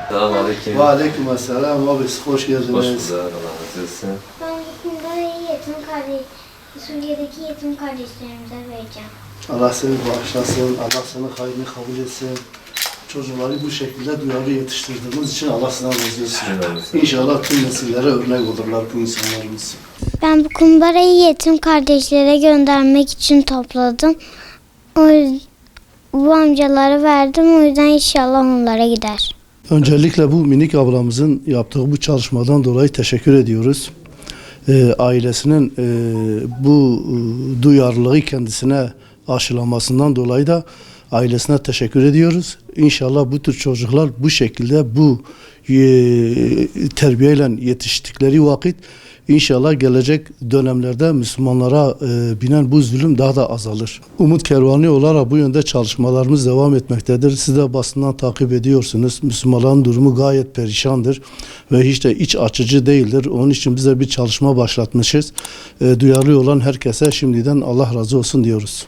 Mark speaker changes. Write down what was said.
Speaker 1: Selamünaleyküm.
Speaker 2: Ve aleykümselam abi, hoş geldiniz.
Speaker 1: Hoş bulduk. Allah razı olsun.
Speaker 3: Ben Kumbara'yı Suriye'deki yetim kardeşlerimize vereceğim.
Speaker 2: Allah seni bağışlasın, Allah senin hayrını kabul etsin. Çocukları bu şekilde duyarlı yetiştirdiğimiz için Allah sana razı olsun. İnşallah tüm nesillere örnek olurlar bu insanlarımız.
Speaker 3: Ben bu kumbarayı yetim kardeşlere göndermek için topladım. Bu amcalara verdim, o yüzden inşallah onlara gider.
Speaker 2: Öncelikle bu minik ablamızın yaptığı bu çalışmadan dolayı teşekkür ediyoruz. Ailesinin bu duyarlılığı kendisine aşılamasından dolayı da ailesine teşekkür ediyoruz. İnşallah bu tür çocuklar bu şekilde bu terbiyeyle yetiştikleri vakit İnşallah gelecek dönemlerde Müslümanlara binen bu zulüm daha da azalır. Umut Kervanı olarak bu yönde çalışmalarımız devam etmektedir. Siz de basından takip ediyorsunuz. Müslümanların durumu gayet perişandır ve hiç de iç açıcı değildir. Onun için bize bir çalışma başlatmışız. Duyarlı olan herkese şimdiden Allah razı olsun diyoruz.